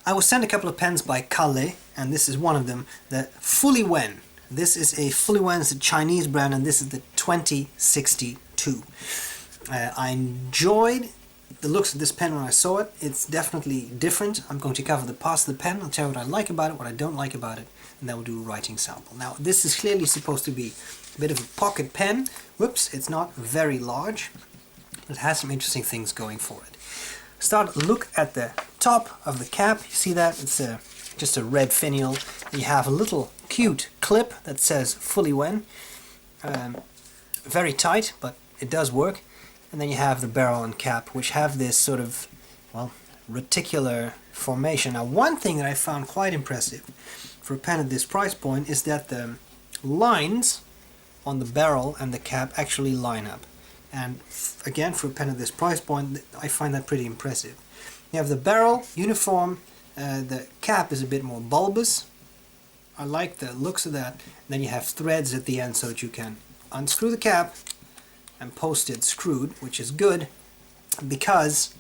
I was sent a couple of pens by Kalle, and this is one of them, the Fuliwen. This is a Fuliwen, it's a Chinese brand, and this is the 2062. I enjoyed the looks of this pen when I saw it. It's definitely different. I'm going to cover the parts of the pen. I'll tell you what I like about it, what I don't like about it, and then we'll do a writing sample. Now, this is clearly supposed to be a bit of a pocket pen. Whoops, it's not very large. It has some interesting things going for it. Look at the top of the cap. You see that? It's just a red finial. You have a little cute clip that says Fuliwen. Very tight, but it does work. And then you have the barrel and cap, which have this sort of, well, reticular formation. Now, one thing that I found quite impressive for a pen at this price point is that the lines on the barrel and the cap actually line up. And again, for a pen at this price point, I find that pretty impressive. You have the barrel uniform, the cap is a bit more bulbous. I like the looks of that. Then you have threads at the end so that you can unscrew the cap and post it screwed, which is good because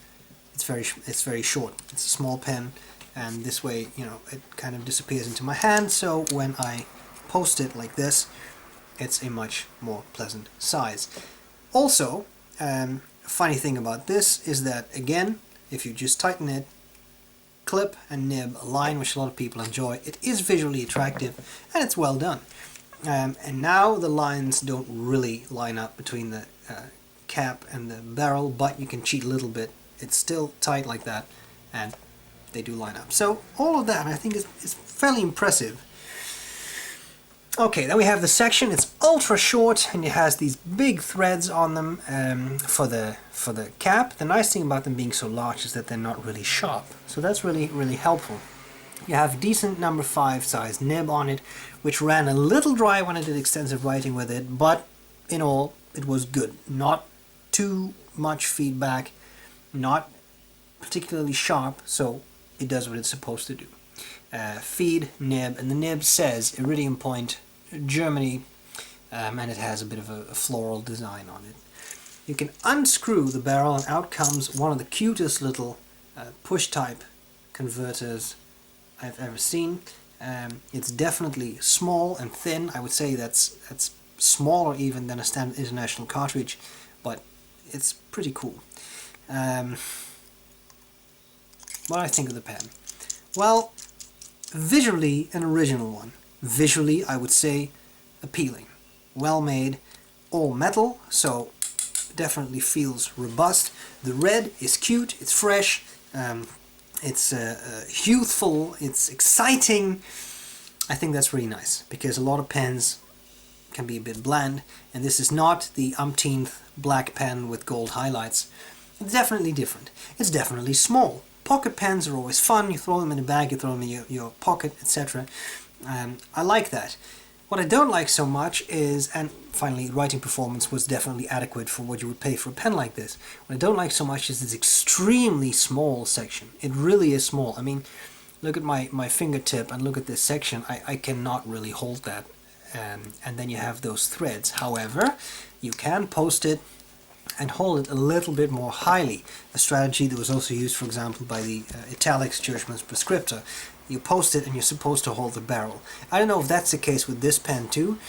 it's very short. It's a small pen, and this way, you know, it kind of disappears into my hand. So when I post it like this, it's a much more pleasant size. Also, a funny thing about this is that, again, if you just tighten it, clip and nib align, which a lot of people enjoy, it is visually attractive and it's well done. And now the lines don't really line up between the cap and the barrel, but you can cheat a little bit. It's still tight like that, and they do line up. So all of that, I think, is fairly impressive. Okay, then we have the section. It's ultra short, and it has these big threads on them for the cap. The nice thing about them being so large is that they're not really sharp, so that's really helpful. You have a decent number 5 size nib on it, which ran a little dry when I did extensive writing with it, but in all, it was good. Not too much feedback, not particularly sharp, so it does what it's supposed to do. Feed, nib, and the nib says Iridium Point, Germany, and it has a bit of a floral design on it. You can unscrew the barrel, and out comes one of the cutest little push type converters I've ever seen. It's definitely small and thin. I would say that's smaller even than a standard international cartridge, but it's pretty cool. What do I think of the pen? Well, visually an original one. Visually, I would say appealing. Well made, all metal, so definitely feels robust. The red is cute, it's fresh, it's youthful, it's exciting. I think that's really nice, because a lot of pens can be a bit bland, and this is not the umpteenth black pen with gold highlights. It's definitely different. It's definitely small. Pocket pens are always fun. You throw them in a bag, you throw them in your pocket, etc. I like that. What I don't like so much is, and finally, writing performance was definitely adequate for what you would pay for a pen like this. What I don't like so much is this extremely small section. It really is small. I mean, look at my fingertip and look at this section. I cannot really hold that. And then you have those threads. However, you can post it and hold it a little bit more highly. A strategy that was also used, for example, by the Italics Churchman's Prescriptor. You post it and you're supposed to hold the barrel. I don't know if that's the case with this pen too.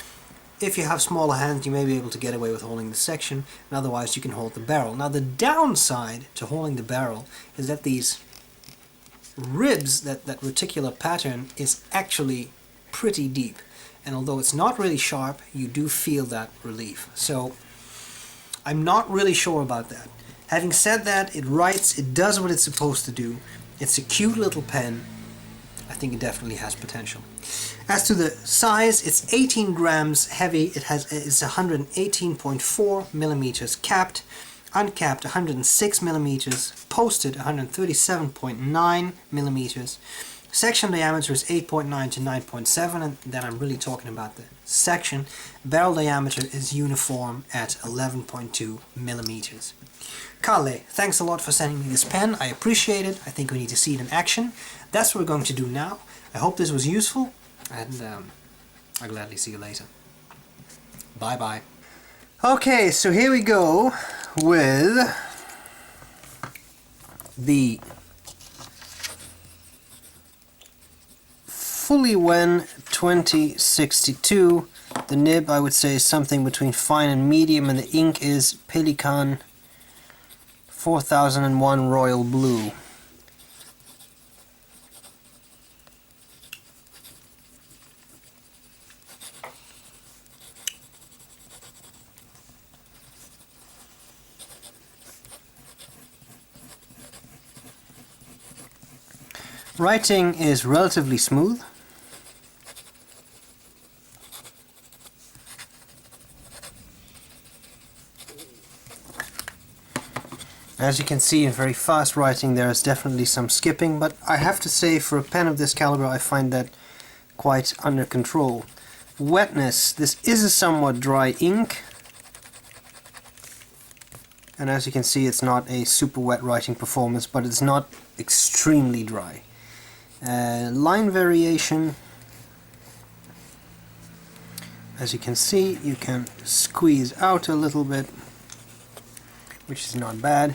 If you have smaller hands, you may be able to get away with holding the section, and otherwise you can hold the barrel. Now, the downside to holding the barrel is that these ribs, that reticular pattern, is actually pretty deep. And although it's not really sharp, you do feel that relief. So I'm not really sure about that. Having said that, it writes, it does what it's supposed to do. It's a cute little pen. I think it definitely has potential. As to the size, it's 18 grams heavy. It's 118.4 millimeters capped, uncapped 106 millimeters, posted 137.9 millimeters. Section diameter is 8.9 to 9.7, and then I'm really talking about the section. Barrel diameter is uniform at 11.2 millimeters. Kalle, thanks a lot for sending me this pen. I appreciate it. I think we need to see it in action. That's what we're going to do now. I hope this was useful, and I'll gladly see you later. Bye bye. Okay, so here we go with the Fuliwen 2062. The nib, I would say, is something between fine and medium, and the ink is Pelikan 4001 Royal Blue. Writing is relatively smooth. As you can see, in very fast writing there is definitely some skipping, but I have to say for a pen of this caliber I find that quite under control. Wetness, this is a somewhat dry ink, and as you can see it's not a super wet writing performance, but it's not extremely dry. Line variation, as you can see, you can squeeze out a little bit, which is not bad.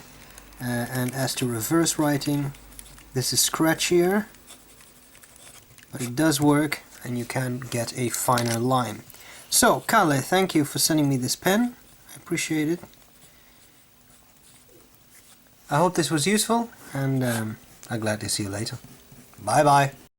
And as to reverse writing, this is scratchier, but it does work and you can get a finer line. So, Kalle, thank you for sending me this pen. I appreciate it. I hope this was useful, and I'll gladly see you later. Bye bye.